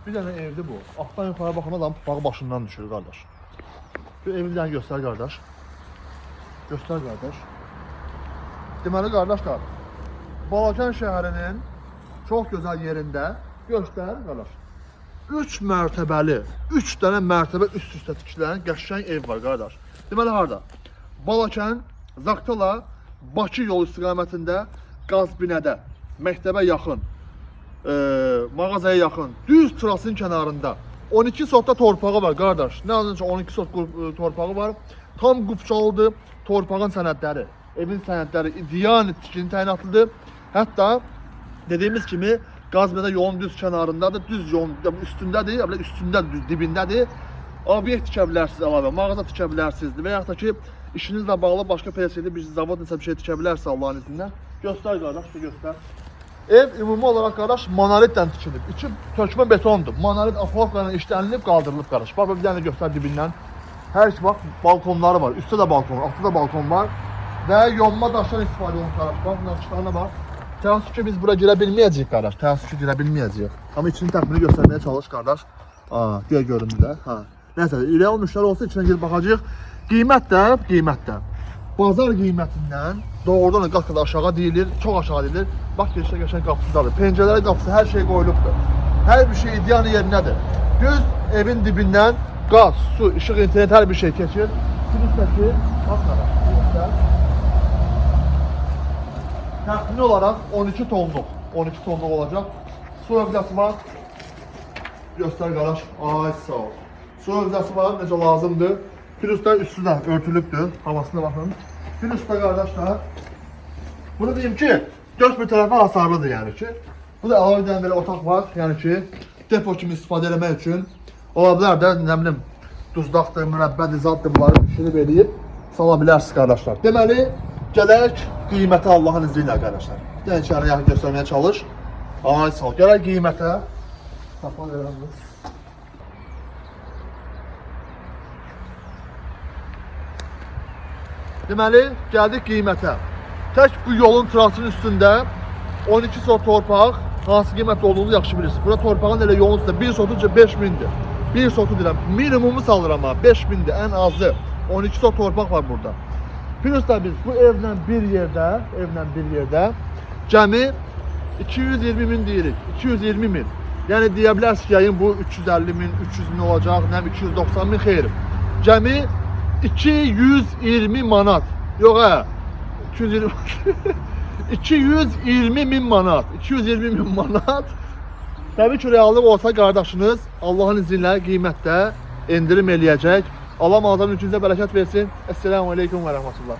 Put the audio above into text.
Bir dənə evdir bu. Altdan yuxarı baxanda adam bağı başından düşür qardaş. Bu evi bir dənə göstər qardaş. Göstər qardaş. Deməli qardaşlar, Balakən şəhərinin çox gözəl yerində göstər qardaş. 3 mərtəbəli, 3 dənə mərtəbə üst-üstə tikilən qəşəng ev var qardaş. Deməli harda? Balakən, Zaqatala, Bakı yolu istiqamətində Qazbinədə, məktəbə yaxın, mağazaya yaxın, düz trasın kənarında 12 sotda torpağı var qardaş. Nə azınca 12 sot torpağı var. Tam qupçalıdır torpağın sənədləri, evin sənədləri, yəni tikini təyinatlıdır. Hətta dediyimiz kimi Qazbinədə yolun düz kənarındadır, düz yolun üstündədir, üstündədir, düz dibindədir. Obyekt tikə bilərsiniz əlavə, mağaza tikə bilərsiniz və yaxud da ki, işinizlə bağlı başqa peresiyeli bir zavod nəsə bir şey tikə bilərsə Allahın izindən. Göstər qardaş, göstər. Ev ümumi olaraq qardaş monolitdən tikilib. İçi tökmə betondur. Monolit afoqla işlənilib, qaldırılıb qardaş. Bax, bir dənə göstər dibindən. Hər iki bax, balkonları var. Üstdə də balkon, altda da balkon var. Və yonma daşdan istifadə olunmuş qardaş. Bax, bundan çıxarına bax. Təəssüf ki, biz bura girə bilməyəcəyik qardaş. Təəssüf ki, girə bilməyəcəyik. Amma içini təxmini göstərməyə çalış qardaş. Göy göründü də. Nəsə, real müştəri olsa içinə girib baxacağıq. Qiymət də bazar qiymətindən doğrudan qat-qat aşağı deyilir, çox aşağı deyilir. Bax, girişdə qəşəng qapısıdadır. Pəncərələr qapısı, hər şey qoyulubdur. Hər bir şey ideal yerindədir. Düz evin dibindən qaz, su, işıq, internet hər bir şey keçir. Üstəki, baxın, təxmini olaraq 12 tonluq olacaq. Su övdəsi var. Göstər qardaş. Ay sağ ol. Su övdəsi var, necə lazımdır. Plusda üstü də örtülübdür. Havasına baxın. Plusda qardaşlar. Bunu deyim ki, dörd bir tərəfə hasarlıdır yəni ki. Bu da əlavə edən belə otaq var. Yəni ki, depo kimi istifadə etmək üçün. Ola bilər də, nə bilim, duzlaqdır, mürəbbədir, zaddır, bunları pişirib eləyib sala bilərsiniz qardaşlar. Deməli, gələk qiyməti Allahın izni ilə qardaşlar. Yəni ki, yaxın göstərməyə çalış. Ay sağ ol. Gələk qiymətə. Saxla verəmiz. Deməli, gəldik qiymətə. Tək bu yolun trasının üstündə 12 sot torpaq, hansı qiymətli olduğunu yaxşı bilirsiniz. Burada torpağın elə yolun üstündə 1 sotu 5000'dir. 1 sotu deyirəm, minimumu salıram ha, 5000'dir ən azı. 12 sot torpaq var burada. Plus da biz bu evlə bir yerdə cəmi 220 min deyirik, 220 min. Yəni deyə bilərsiniz ki, yayın bu 350 min, 300 min olacaq, nə 290 min xeyrim. Cəmi 220 manat. Yox hə. 220 min manat. 220 min manat. Təbii ki, reallıq olsa qardaşınız Allahın izni ilə qiymətdə endirim eləyəcək. Allah mağazanın üçünüzə bərəkət versin. Esselamu aleyküm və rəhmətullah.